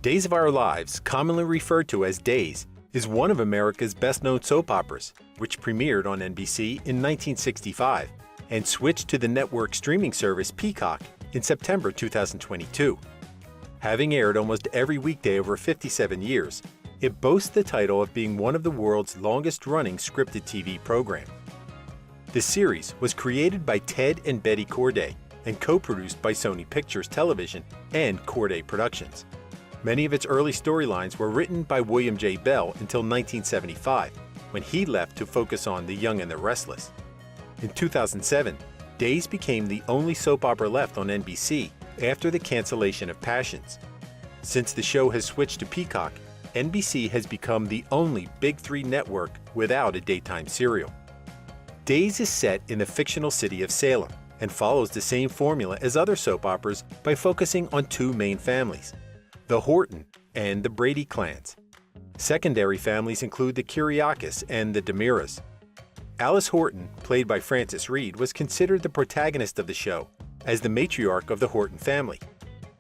Days of Our Lives, commonly referred to as Days, is one of America's best-known soap operas, which premiered on NBC in 1965 and switched to the network streaming service Peacock in September 2022. Having aired almost every weekday over 57 years, it boasts the title of being one of the world's longest-running scripted TV program. The series was created by Ted and Betty Corday and co-produced by Sony Pictures Television and Corday Productions. Many of its early storylines were written by William J. Bell until 1975, when he left to focus on The Young and the Restless. In 2007, Days became the only soap opera left on NBC after the cancellation of Passions. Since the show has switched to Peacock, NBC has become the only Big Three network without a daytime serial. Days is set in the fictional city of Salem and follows the same formula as other soap operas by focusing on two main families, the Horton and the Brady clans. Secondary families include the Kyriakis and the Demiras. Alice Horton, played by Frances Reed, was considered the protagonist of the show as the matriarch of the Horton family.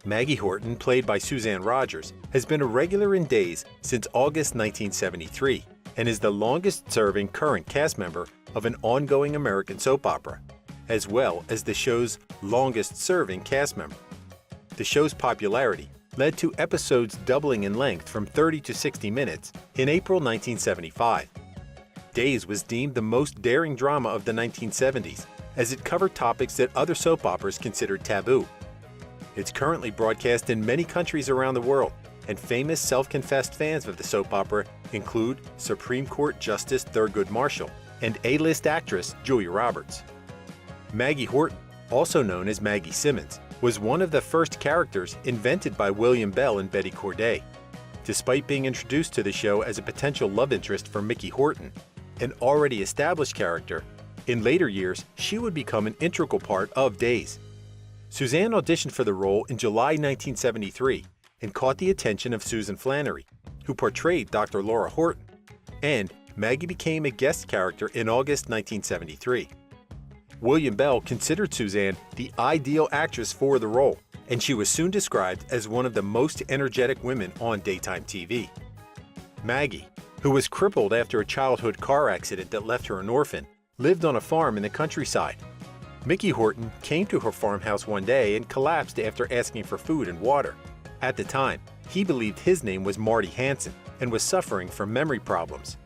Maggie Horton, played by Suzanne Rogers, has been a regular in Days since August 1973 and is the longest-serving current cast member of an ongoing American soap opera, as well as the show's longest-serving cast member. The show's popularity led to episodes doubling in length from 30 to 60 minutes in April 1975. Days was deemed the most daring drama of the 1970s, as it covered topics that other soap operas considered taboo. It's currently broadcast in many countries around the world, and famous self-confessed fans of the soap opera include Supreme Court Justice Thurgood Marshall and A-list actress Julia Roberts. Maggie Horton, also known as Maggie Simmons, was one of the first characters invented by William Bell and Betty Corday. Despite being introduced to the show as a potential love interest for Mickey Horton, an already established character, in later years she would become an integral part of Days. Suzanne auditioned for the role in July 1973 and caught the attention of Susan Flannery, who portrayed Dr. Laura Horton, and Maggie became a guest character in August 1973. William Bell considered Suzanne the ideal actress for the role, and she was soon described as one of the most energetic women on daytime TV. Maggie, who was crippled after a childhood car accident that left her an orphan, lived on a farm in the countryside. Mickey Horton came to her farmhouse one day and collapsed after asking for food and water. At the time, he believed his name was Marty Hanson and was suffering from memory problems.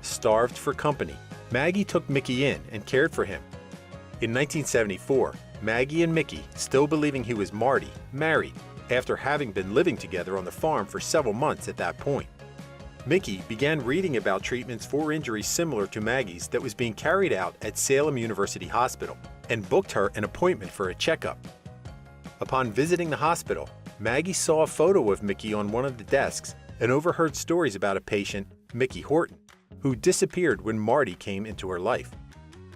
Starved for company, Maggie took Mickey in and cared for him. In 1974, Maggie and Mickey, still believing he was Marty, married after having been living together on the farm for several months at that point. Mickey began reading about treatments for injuries similar to Maggie's that was being carried out at Salem University Hospital and booked her an appointment for a checkup. Upon visiting the hospital, Maggie saw a photo of Mickey on one of the desks and overheard stories about a patient, Mickey Horton, who disappeared when Marty came into her life.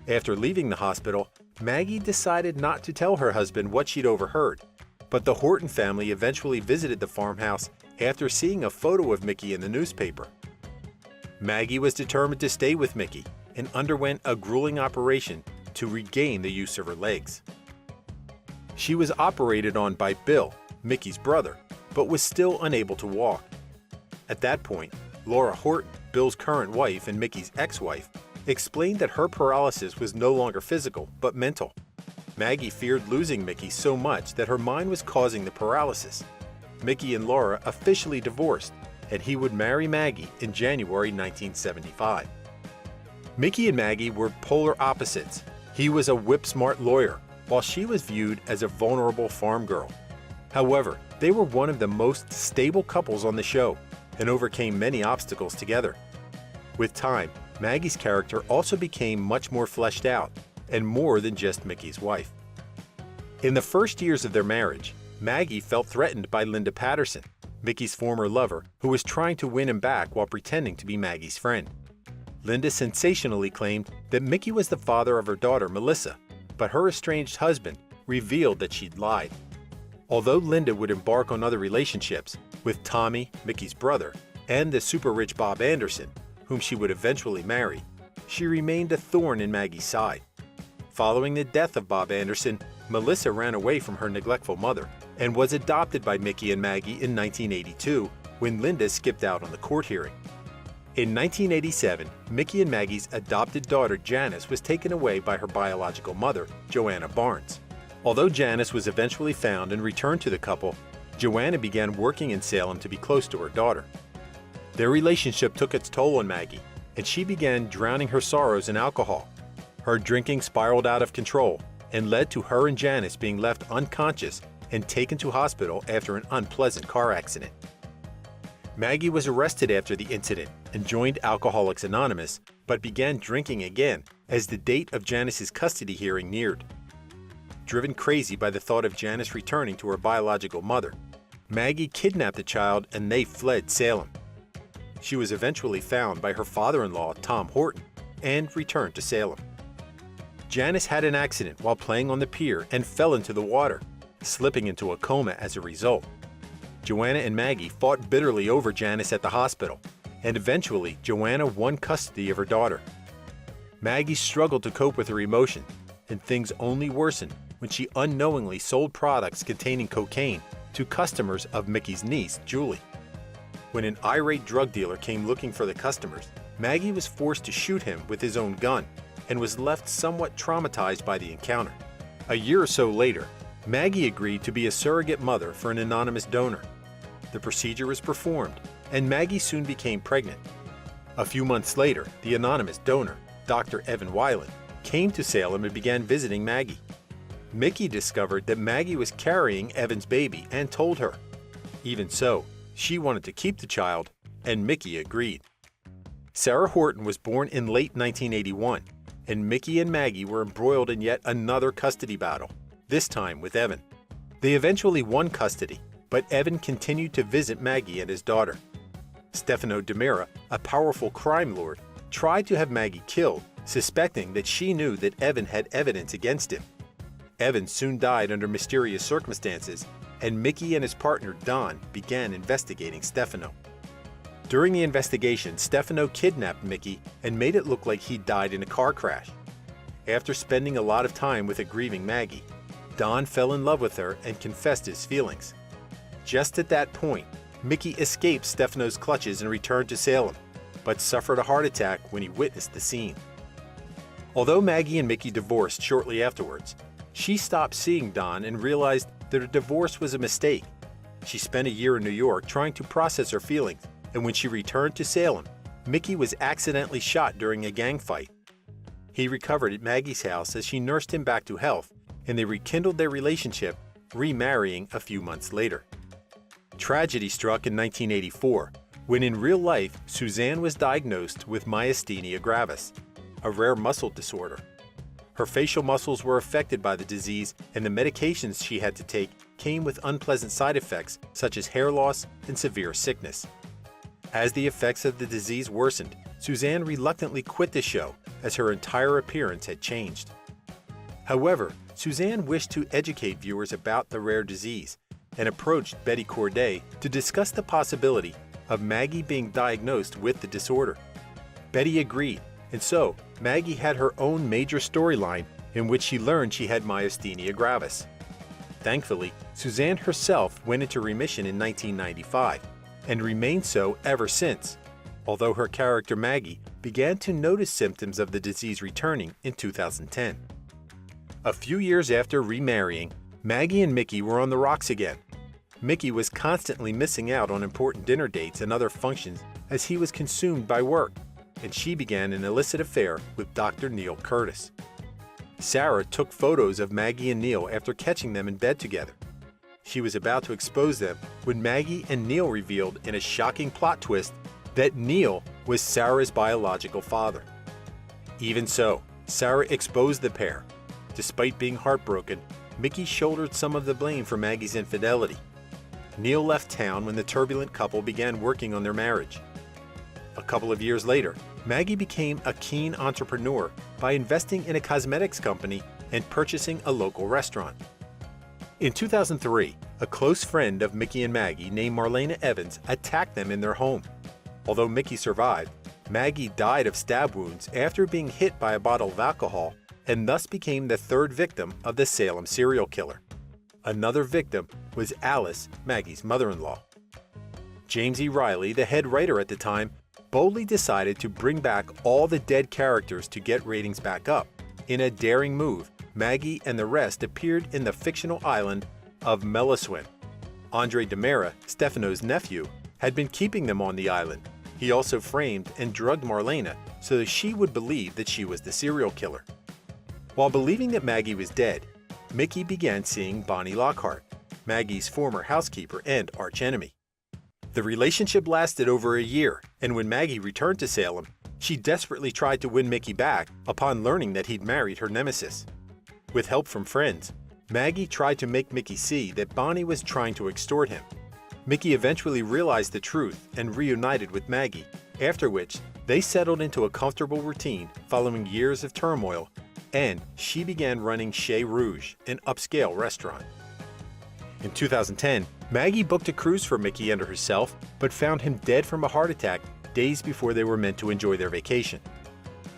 After leaving the hospital, Maggie decided not to tell her husband what she'd overheard, but the Horton family eventually visited the farmhouse after seeing a photo of Mickey in the newspaper. Maggie was determined to stay with Mickey and underwent a grueling operation to regain the use of her legs. She was operated on by Bill, Mickey's brother, but was still unable to walk. At that point, Laura Horton, Bill's current wife and Mickey's ex-wife, explained that her paralysis was no longer physical, but mental. Maggie feared losing Mickey so much that her mind was causing the paralysis. Mickey and Laura officially divorced, and he would marry Maggie in January 1975. Mickey and Maggie were polar opposites. He was a whip-smart lawyer, while she was viewed as a vulnerable farm girl. However, they were one of the most stable couples on the show and overcame many obstacles together. With time, Maggie's character also became much more fleshed out and more than just Mickey's wife. In the first years of their marriage, Maggie felt threatened by Linda Patterson, Mickey's former lover, who was trying to win him back while pretending to be Maggie's friend. Linda sensationally claimed that Mickey was the father of her daughter, Melissa, but her estranged husband revealed that she'd lied. Although Linda would embark on other relationships with Tommy, Mickey's brother, and the super-rich Bob Anderson, whom she would eventually marry, she remained a thorn in Maggie's side. Following the death of Bob Anderson, Melissa ran away from her neglectful mother and was adopted by Mickey and Maggie in 1982 when Linda skipped out on the court hearing. In 1987, Mickey and Maggie's adopted daughter Janice was taken away by her biological mother, Joanna Barnes. Although Janice was eventually found and returned to the couple, Joanna began working in Salem to be close to her daughter. Their relationship took its toll on Maggie, and she began drowning her sorrows in alcohol. Her drinking spiraled out of control and led to her and Janice being left unconscious and taken to hospital after an unpleasant car accident. Maggie was arrested after the incident and joined Alcoholics Anonymous, but began drinking again as the date of Janice's custody hearing neared. Driven crazy by the thought of Janice returning to her biological mother, Maggie kidnapped the child and they fled Salem. She was eventually found by her father-in-law, Tom Horton, and returned to Salem. Janice had an accident while playing on the pier and fell into the water, slipping into a coma as a result. Joanna and Maggie fought bitterly over Janice at the hospital, and eventually Joanna won custody of her daughter. Maggie struggled to cope with her emotion, and things only worsened when she unknowingly sold products containing cocaine to customers of Mickey's niece, Julie. When an irate drug dealer came looking for the customers, Maggie was forced to shoot him with his own gun and was left somewhat traumatized by the encounter. A year or so later, Maggie agreed to be a surrogate mother for an anonymous donor. The procedure was performed, and Maggie soon became pregnant. A few months later, the anonymous donor, Dr. Evan Weiland, came to Salem and began visiting Maggie. Mickey discovered that Maggie was carrying Evan's baby and told her. Even so, she wanted to keep the child, and Mickey agreed. Sarah Horton was born in late 1981, and Mickey and Maggie were embroiled in yet another custody battle, this time with Evan. They eventually won custody, but Evan continued to visit Maggie and his daughter. Stefano DiMera, a powerful crime lord, tried to have Maggie killed, suspecting that she knew that Evan had evidence against him. Evan soon died under mysterious circumstances, and Mickey and his partner Don began investigating Stefano. During the investigation, Stefano kidnapped Mickey and made it look like he died in a car crash. After spending a lot of time with a grieving Maggie, Don fell in love with her and confessed his feelings. Just at that point, Mickey escaped Stefano's clutches and returned to Salem, but suffered a heart attack when he witnessed the scene. Although Maggie and Mickey divorced shortly afterwards, she stopped seeing Don and realized that a divorce was a mistake. She spent a year in New York trying to process her feelings, and when she returned to Salem, Mickey was accidentally shot during a gang fight. He recovered at Maggie's house as she nursed him back to health, and they rekindled their relationship, remarrying a few months later. Tragedy struck in 1984, when in real life, Suzanne was diagnosed with myasthenia gravis, a rare muscle disorder. Her facial muscles were affected by the disease, and the medications she had to take came with unpleasant side effects such as hair loss and severe sickness. As the effects of the disease worsened, Suzanne reluctantly quit the show as her entire appearance had changed. However, Suzanne wished to educate viewers about the rare disease and approached Betty Corday to discuss the possibility of Maggie being diagnosed with the disorder. Betty agreed, and so Maggie had her own major storyline in which she learned she had myasthenia gravis. Thankfully, Suzanne herself went into remission in 1995 and remained so ever since, although her character Maggie began to notice symptoms of the disease returning in 2010. A few years after remarrying, Maggie and Mickey were on the rocks again. Mickey was constantly missing out on important dinner dates and other functions as he was consumed by work, and she began an illicit affair with Dr. Neil Curtis. Sarah took photos of Maggie and Neil after catching them in bed together. She was about to expose them when Maggie and Neil revealed in a shocking plot twist that Neil was Sarah's biological father. Even so, Sarah exposed the pair. Despite being heartbroken, Mickey shouldered some of the blame for Maggie's infidelity. Neil left town when the turbulent couple began working on their marriage. A couple of years later, Maggie became a keen entrepreneur by investing in a cosmetics company and purchasing a local restaurant. In 2003, a close friend of Mickey and Maggie named Marlena Evans attacked them in their home. Although Mickey survived, Maggie died of stab wounds after being hit by a bottle of alcohol and thus became the third victim of the Salem serial killer. Another victim was Alice, Maggie's mother-in-law. James E. Riley, the head writer at the time, boldly decided to bring back all the dead characters to get ratings back up. In a daring move, Maggie and the rest appeared in the fictional island of Meluswin. Andre DeMera, Stefano's nephew, had been keeping them on the island. He also framed and drugged Marlena so that she would believe that she was the serial killer. While believing that Maggie was dead, Mickey began seeing Bonnie Lockhart, Maggie's former housekeeper and archenemy. The relationship lasted over a year, and when Maggie returned to Salem, she desperately tried to win Mickey back upon learning that he'd married her nemesis. With help from friends, Maggie tried to make Mickey see that Bonnie was trying to extort him. Mickey eventually realized the truth and reunited with Maggie, after which they settled into a comfortable routine following years of turmoil, and she began running Chez Rouge, an upscale restaurant. In 2010, Maggie booked a cruise for Mickey and herself, but found him dead from a heart attack days before they were meant to enjoy their vacation.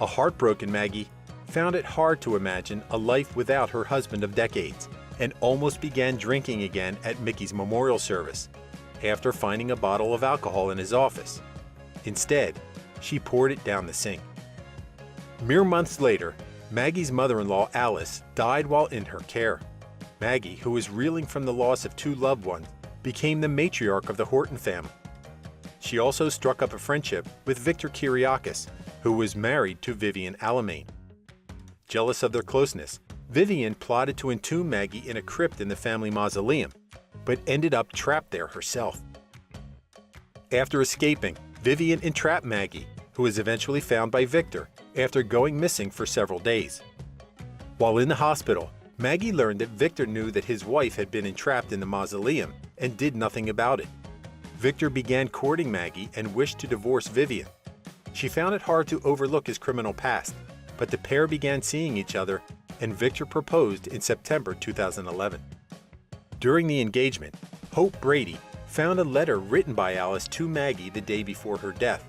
A heartbroken Maggie found it hard to imagine a life without her husband of decades, and almost began drinking again at Mickey's memorial service, after finding a bottle of alcohol in his office. Instead, she poured it down the sink. Mere months later, Maggie's mother-in-law, Alice, died while in her care. Maggie, who was reeling from the loss of two loved ones, became the matriarch of the Horton family. She also struck up a friendship with Victor Kiriakis, who was married to Vivian Alamain. Jealous of their closeness, Vivian plotted to entomb Maggie in a crypt in the family mausoleum, but ended up trapped there herself. After escaping, Vivian entrapped Maggie, who was eventually found by Victor after going missing for several days. While in the hospital, Maggie learned that Victor knew that his wife had been entrapped in the mausoleum and did nothing about it. Victor began courting Maggie and wished to divorce Vivian. She found it hard to overlook his criminal past, but the pair began seeing each other, and Victor proposed in September 2011. During the engagement, Hope Brady found a letter written by Alice to Maggie the day before her death,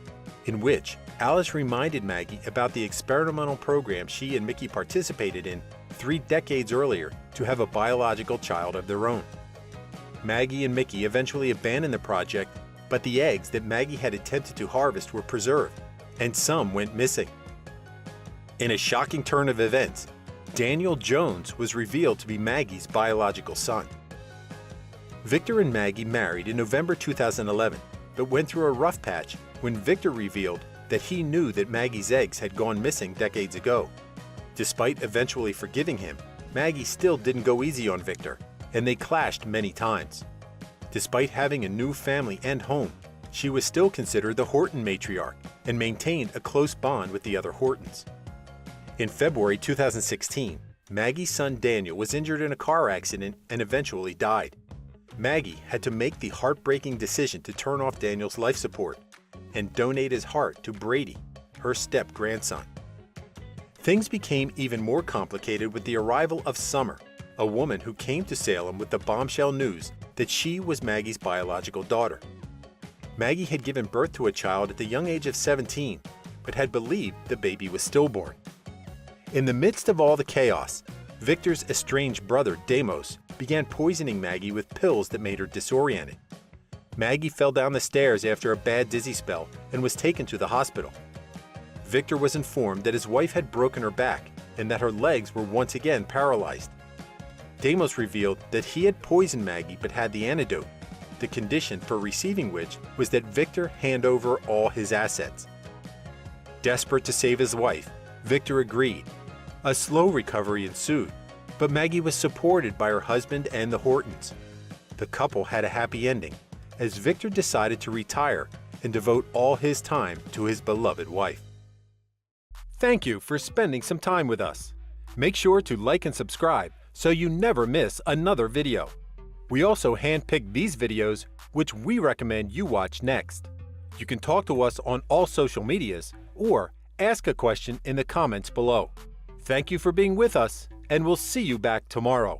in which Alice reminded Maggie about the experimental program she and Mickey participated in 3 decades earlier to have a biological child of their own. Maggie and Mickey eventually abandoned the project, but the eggs that Maggie had attempted to harvest were preserved, and some went missing. In a shocking turn of events, Daniel Jones was revealed to be Maggie's biological son. Victor and Maggie married in November 2011, but went through a rough patch when Victor revealed that he knew that Maggie's eggs had gone missing decades ago. Despite eventually forgiving him, Maggie still didn't go easy on Victor, and they clashed many times. Despite having a new family and home, she was still considered the Horton matriarch and maintained a close bond with the other Hortons. In February 2016, Maggie's son Daniel was injured in a car accident and eventually died. Maggie had to make the heartbreaking decision to turn off Daniel's life support and donate his heart to Brady, her step-grandson. Things became even more complicated with the arrival of Summer, a woman who came to Salem with the bombshell news that she was Maggie's biological daughter. Maggie had given birth to a child at the young age of 17, but had believed the baby was stillborn. In the midst of all the chaos, Victor's estranged brother, Demos, began poisoning Maggie with pills that made her disoriented. Maggie fell down the stairs after a bad dizzy spell and was taken to the hospital. Victor was informed that his wife had broken her back and that her legs were once again paralyzed. Demos revealed that he had poisoned Maggie but had the antidote, the condition for receiving which was that Victor hand over all his assets. Desperate to save his wife, Victor agreed. A slow recovery ensued, but Maggie was supported by her husband and the Hortons. The couple had a happy ending, as Victor decided to retire and devote all his time to his beloved wife. Thank you for spending some time with us. Make sure to like and subscribe so you never miss another video. We also handpick these videos which we recommend you watch next. You can talk to us on all social medias or ask a question in the comments below. Thank you for being with us, and we'll see you back tomorrow.